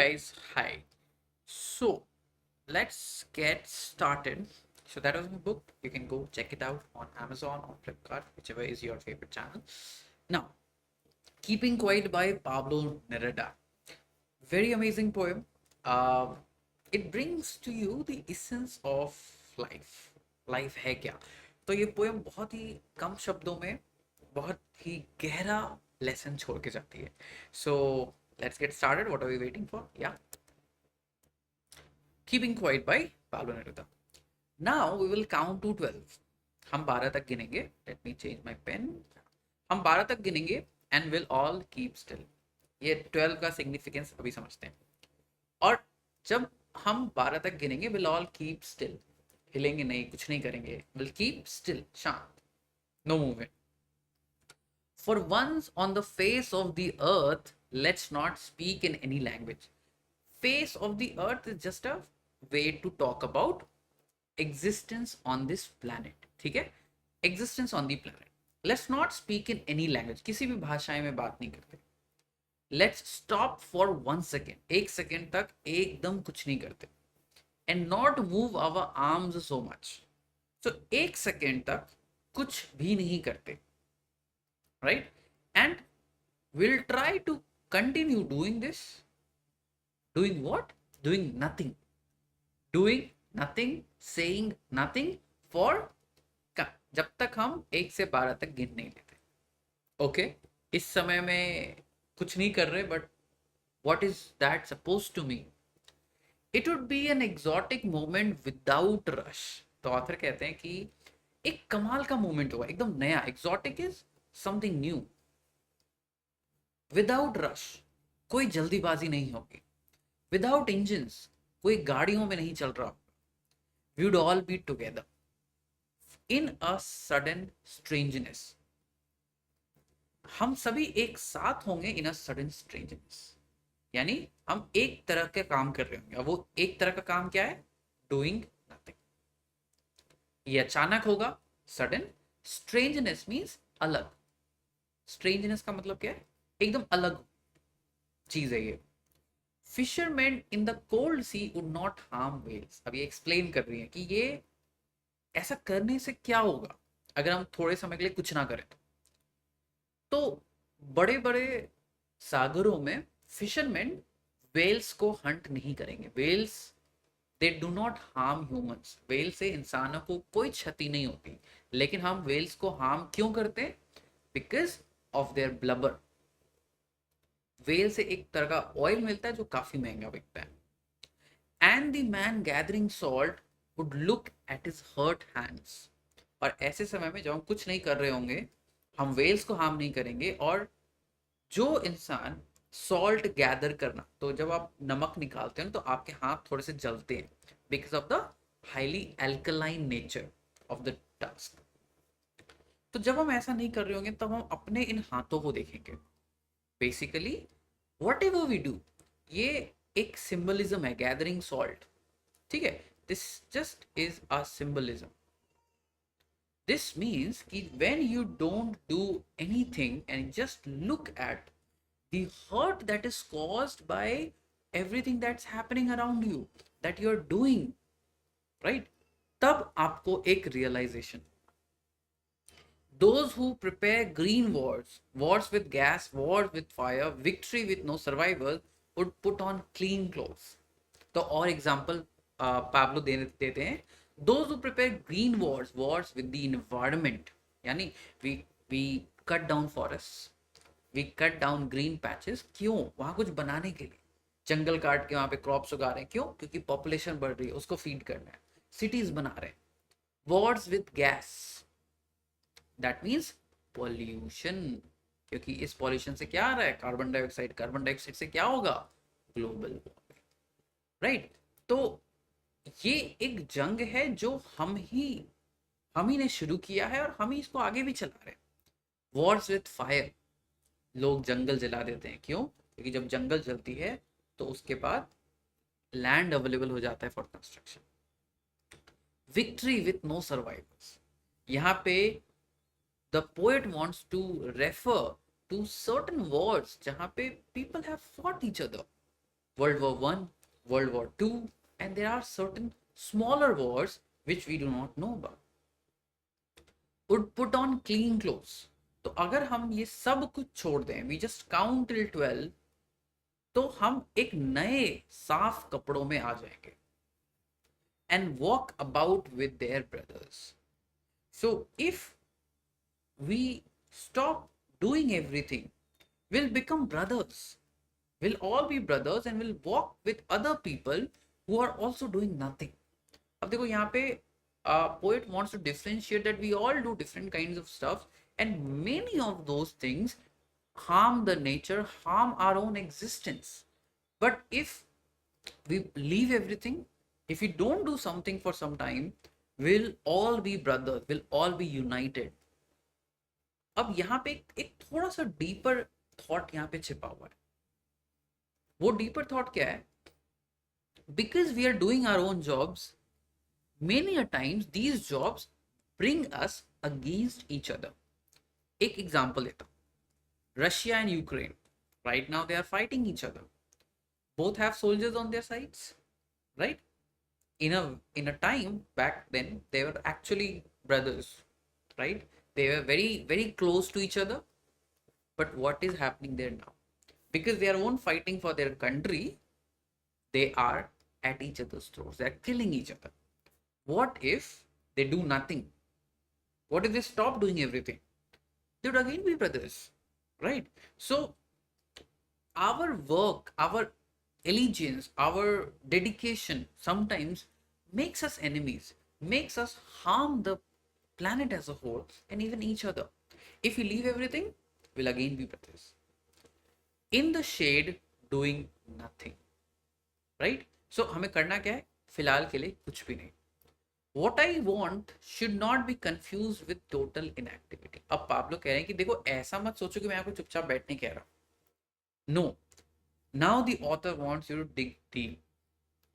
guys, hi. So let's get started. So that was my book. You can go check it out on Amazon or Flipkart, whichever is your favorite channel. Now, Keeping Quiet by Pablo Neruda. Very amazing poem. Uh, it brings to you the essence of life. Life है क्या? तो ये poem बहुत ही कम शब्दों में बहुत ही गहरा lesson छोड़ के जाती है. So let's get started. What are we waiting for? या keeping quiet by Pablo Neruda. Now we will count to 12. हम 12 तक गिनेंगे. Let me change my pen. हम 12 तक गिनेंगे and will all keep still. ये 12 का सिग्निफिकेंस अभी समझते हैं. और जब हम 12 तक गिनेंगे विल ऑल कीप स्टिल. हिलेंगे नहीं, कुछ नहीं करेंगे. विल कीप स्टिल, शांत, no movement. For once on the face of the earth, let's not speak in any language. Face of the earth is just a way to talk about existence on this planet. ठीक है? Existence on the planet. Let's not speak in any language. किसी भी भाषाएं में बात नहीं करते. Let's stop for 1 second. 1 second तक एकदम कुछ नहीं करते. And not move our arms so much. So 1 second तक कुछ भी नहीं करते. Right? And we'll try to continue doing this. Doing what? Doing nothing. Doing nothing, saying nothing for जब तक हम 1 से 12 तक गिन नहीं लेते. ओके, इस समय में कुछ नहीं कर रहे, but what is that supposed to mean? It would be an exotic moment without rush. तो ऑथर कहते हैं कि एक कमाल का मोमेंट होगा, एकदम नया. Exotic is something new. Without rush, कोई जल्दीबाजी नहीं होगी. विदाउट इंजन्स, कोई गाड़ियों में नहीं चल रहा. We would all be together in a sudden strangeness. हम सभी एक साथ होंगे इन अ सडन स्ट्रेंजनेस. यानी हम एक तरह के काम कर रहे होंगे. अब वो एक तरह का काम क्या है? Doing nothing. ये अचानक होगा, सडन. स्ट्रेंजनेस मीन्स अलग. स्ट्रेंजनेस का मतलब क्या है? एकदम अलग चीज है ये. Fisherman in the cold sea would not harm whales. अब ये एक्सप्लेन कर रही है कि ये ऐसा करने से क्या होगा अगर हम थोड़े समय के लिए कुछ ना करें. तो बड़े बड़े सागरों में फिशरमैन व्हेल्स को हंट नहीं करेंगे. Whales they do not harm humans. Whale से इंसानों को कोई क्षति नहीं होती. लेकिन हम व्हेल्स को हार्म क्यों करते हैं? Because of their blubber. Whale से एक तरह का ऑयल मिलता है जो काफी महंगा बिकता है. And the man gathering salt would look at his hurt hands. और ऐसे समय में जब हम कुछ नहीं कर रहे होंगे, हम व्हेल्स को हार्म नहीं करेंगे. और जो इंसान सॉल्ट गैदर करना, तो जब आप नमक निकालते हैं तो आपके हाथ थोड़े से जलते हैं because of the highly alkaline nature of the task. तो जब हम ऐसा नहीं कर रहे होंगे तब हम अपने इन हाथों को देखेंगे. Basically whatever we do, ये एक सिंबलिज्म है. गैदरिंग सॉल्ट, ठीक है, this just is a symbolism. This means कि when you don't do anything and just look at the hurt that is caused by everything that's happening around you, that you're doing, right? तब आपको एक realization. Those who prepare green wars, wars with gas, wars with fire, victory with no survivors, would put on clean clothes. तो और example Pablo देते हैं. Those who prepare green wars, wars with the environment, यानी we cut down forests, we cut down green patches. क्यों? वहां कुछ बनाने के लिए जंगल काट के वहां पे क्रॉप्स उगा रहे हैं. क्यों? क्योंकि पॉपुलेशन बढ़ रही है, उसको फीड करना है. सिटीज बना रहे हैं. Wars with gas, that means pollution. क्योंकि इस पॉल्यूशन से क्या आ रहा है? Carbon dioxide. कार्बन डाइऑक्साइड से क्या होगा? Global warming, right? तो ये एक जंग है जो हम ही ने शुरू किया है और हम ही इसको आगे भी चला रहे हैं. वॉर्स विद फायर, लोग जंगल जला देते हैं. क्यों? क्योंकि जब जंगल जलती है तो उसके बाद लैंड अवेलेबल हो जाता है for construction. Victory with no survivors, यहाँ पे the poet wants to refer to certain wars जहाँ पे people have fought each other. World War One, World War Two, and there are certain smaller wars which we do not know about. Would put on clean clothes. तो अगर हम ये सब कुछ छोड़ दें, we just count till 12, तो हम एक नए साफ कपड़ों में आ जाएंगे and walk about with their brothers. So if we stop doing everything, we'll become brothers. We'll all be brothers and we'll walk with other people who are also doing nothing. अब देखो यहाँ पे poet wants to differentiate that we all do different kinds of stuff, and many of those things harm the nature, harm our own existence. But if we leave everything, if we don't do something for some time, we'll all be brothers, we'll all be united. अब यहाँ पे एक थोड़ा सा deeper thought यहाँ पे छिपा हुआ है. वो डीपर थॉट क्या है? Because we are doing our own jobs, many a times these jobs bring us against each other. एक एग्जाम्पल लेता हूँ. Russia and Ukraine, right now they are fighting each other. Both have soldiers on their sides, right? In a time back then they were actually brothers, right? They were very very close to each other. But what is happening there now? Because they are all fighting for their country, they are at each other's throats, they are killing each other. What if they do nothing? What if they stop doing everything? They would again be brothers, right? So our work, our allegiance, our dedication sometimes makes us enemies, makes us harm the planet as a whole and even each other. If we leave everything, we'll again be brothers. In the shade, doing nothing, right? So हमें करना क्या है? फिलहाल के लिए कुछ भी नहीं. What I want should not be confused with total inactivity. अब पाब्लो कह रहे हैं कि देखो ऐसा मत सोचो कि मैं आपको चुपचाप बैठने कह रहा हूं. No. Now the author wants you to dig deep.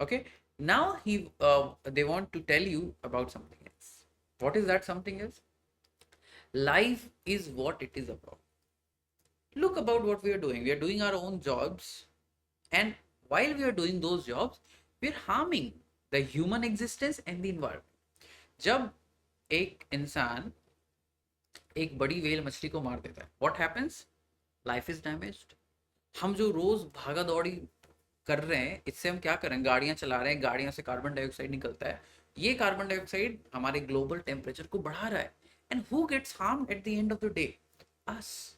Okay. Now they want to tell you about something else. What is that something else? Life is what it is about. Look about what we are doing. We are doing our own jobs, and while we are doing those jobs, we are harming the human existence and the environment. जब एक इंसान एक बड़ी well मछली को मार देता है, what happens? Life is damaged. हम जो रोज भागा दौड़ी कर रहे हैं, इससे हम क्या कर रहे हैं? गाड़ियां चला रहे हैं, गाड़ियों से कार्बन डाइऑक्साइड निकलता है. ये कार्बन डाइऑक्साइड हमारे ग्लोबल टेम्परेचर को बढ़ा रहा है. And who gets harmed at the end of the day? Us,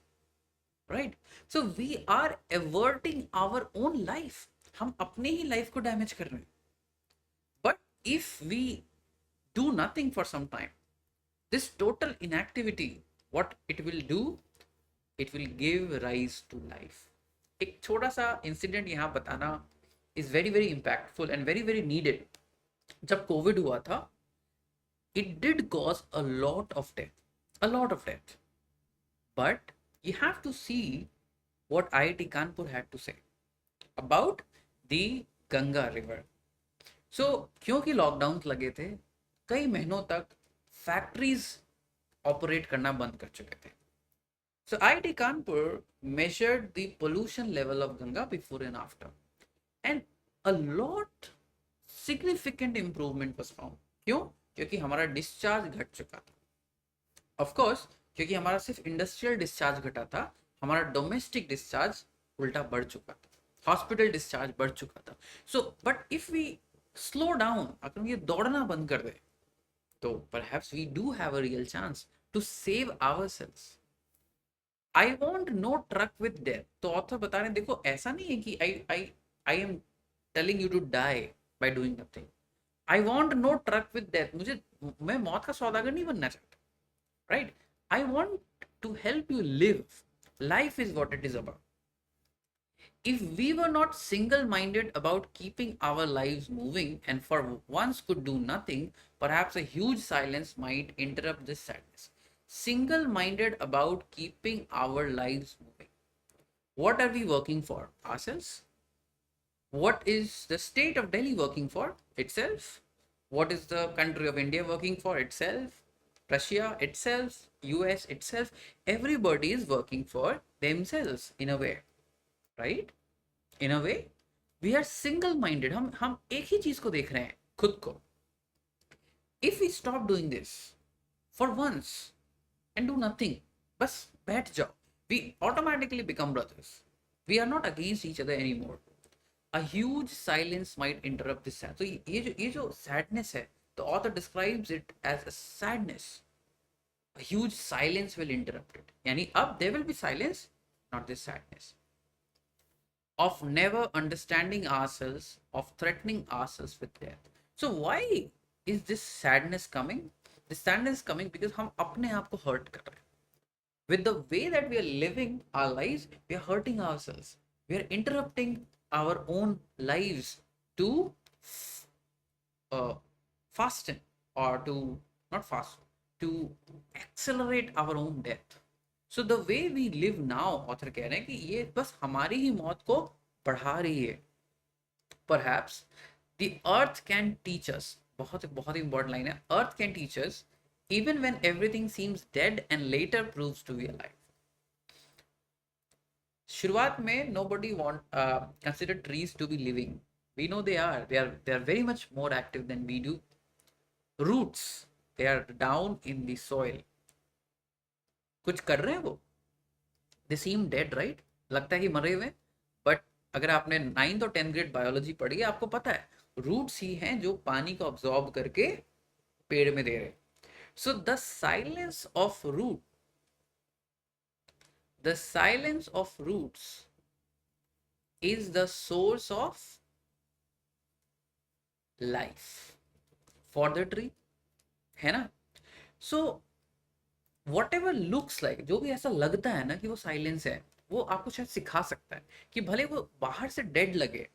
right? So we are averting our own life. हम अपने ही लाइफ को डैमेज कर रहे हैं. But if we do nothing for some time, this total inactivity, what it will do? It will give rise to life. एक छोटा सा इंसिडेंट यहाँ बताना is very very impactful and very very needed. जब Covid हुआ था, it did cause a lot of death, but you have to see what IIT Kanpur had to say about the Ganga river. So क्योंकि lockdown लगे थे, कई महीनों तक factories operate करना बंद कर चुके थे. सो IIT Kanpur measured the pollution level of Ganga before and after, and a lot significant improvement was found. क्यों? क्योंकि हमारा डिस्चार्ज घट चुका था. ऑफ कोर्स क्योंकि हमारा सिर्फ इंडस्ट्रियल डिस्चार्ज घटा था, हमारा डोमेस्टिक डिस्चार्ज उल्टा बढ़ चुका था, हॉस्पिटल डिस्चार्ज बढ़ चुका था. So but if we slow down, अगर हम ये दौड़ना बंद कर दे, तो perhaps we do have a real chance to save ourselves. I want no truck with death. तो ऑथर बता रहे हैं, देखो ऐसा नहीं है कि I am telling you to die by doing nothing. I want no truck with death. मैं मौत का सौदागर नहीं बनना चाहता, right? I want to help you live. Life is what it is about. If we were not single-minded about keeping our lives moving and for once could do nothing, perhaps a huge silence might interrupt this sadness. Single-minded about keeping our lives moving. What are we working for? Ourselves? What is the state of Delhi working for? Itself? What is the country of India working for? Itself? Russia itself? US itself? Everybody is working for themselves in a way. Right? In a way, we are single minded, हम एक ही चीज को देख रहे हैं, खुद को. If we stop doing this for once and do nothing, बस बैठ जाओ, we automatically become brothers. We are not against each other any more. A huge silence might interrupt this sad. So ये जो sadness है, the author describes it as a sadness. A huge silence will interrupt it. यानी अब there will be silence, not this sadness. Of never understanding ourselves, of threatening ourselves with death. So why is this sadness coming? This sadness is coming because हम अपने आप को hurt कर रहे हैं. With the way that we are living our lives, we are hurting ourselves. We are interrupting our own lives to fasten, or to not fast, to accelerate our own death. So the way we live now, author कह रहे हैं कि ये बस हमारी ही मौत को बढ़ा रही है. Perhaps the earth can teach us, बहुत बहुत इंपॉर्टेंट लाइन है, earth can teach us even when everything seems dead and later proves to be alive. शुरुआत में nobody want consider trees to be living. We know they are very much more active than we do. Roots, they are down in the soil. कुछ कर रहे हैं वो. They seem dead, right? लगता है कि मरे हुए. बट अगर आपने 9th और 10th ग्रेड बायोलॉजी पढ़ी है, आपको पता है रूट्स ही हैं जो पानी को अब्सॉर्ब करके पेड़ में दे रहे हैं. So the silence of roots is the source of life for the tree, है ना. So whatever looks like, जो भी ऐसा लगता है ना कि वो साइलेंस है, वो आपको शायद सिखा सकता है कि भले वो बाहर से डेड लगे,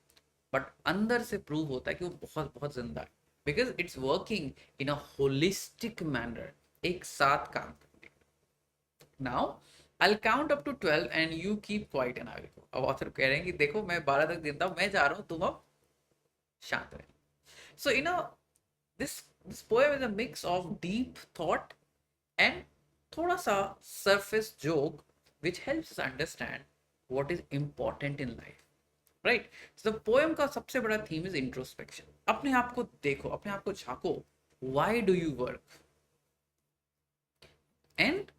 बट अंदर से प्रूव होता है कि वो बहुत बहुत जिंदा है, because it's working in a holistic manner, एक साथ काम करने. Now I'll count up to 12 and you keep quiet and I will go. अब ऑथर कह रहे हैं कि देखो मैं 12 तक गिनता हूँ, मैं जा रहा हूँ, तुम अब शांत रहे. So this poem is a mix of deep thought and थोड़ा सा surface joke which helps us understand what is important in life, right? So the poem का सबसे बड़ा theme is introspection. अपने आप को देखो, अपने आप को झांको. Why do you work? And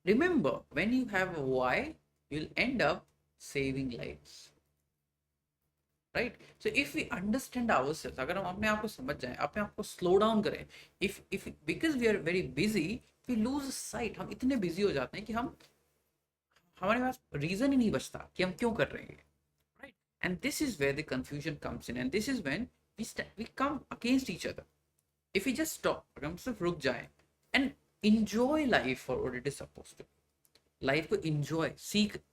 remember, when you have a why, you'll end up saving lives, right? So if we understand ourselves, अगर हम अपने आप को समझ जाएं, अपने आप को slow down करें, if because we are very busy, we lose sight. हम इतने busy हो जाते हैं कि हमारे पास reason ही नहीं बचता कि हम क्यों कर रहे हैं, right? And this is where the confusion comes in, and this is when we come against each other. If we just stop, अगर हम सिर्फ रुक जाएं and enjoy life for what it is supposed to. Life को enjoy,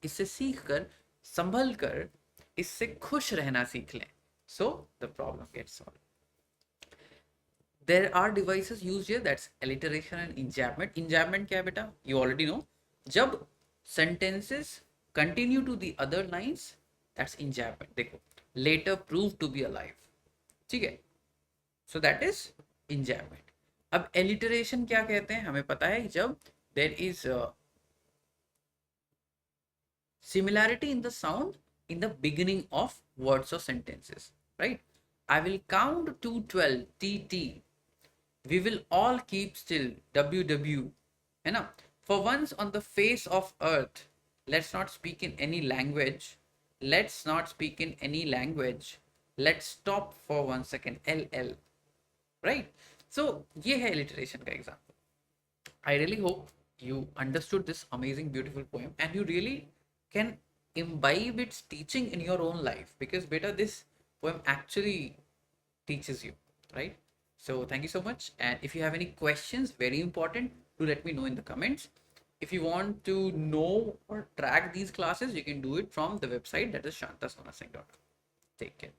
इससे सीख कर, संभल कर, इससे खुश रहना सीख लें. So the problem gets solved. There are devices used here, that's alliteration and enjambment. Enjambment क्या है बेटा? You already know. जब sentences continue to the other lines, that's enjambment. देखो, later proved to be alive. ठीक है? So that is enjambment. अब alliteration क्या कहते हैं? हमें पता है जब there is similarity in the sound in the beginning of words or sentences, right? I will count to 12, TT. We will all keep still, WW. है ना? For once on the face of earth, let's not speak in any language. Let's not speak in any language. Let's stop for 1 second, LL. Right? So ये है alliteration का example. I really hope you understood this amazing, beautiful poem and you really can imbibe its teaching in your own life, because beta, this poem actually teaches you, right? So thank you so much, and if you have any questions, very important, do let me know in the comments. If you want to know or track these classes, you can do it from the website, that is shantasonasingh.com. Take care.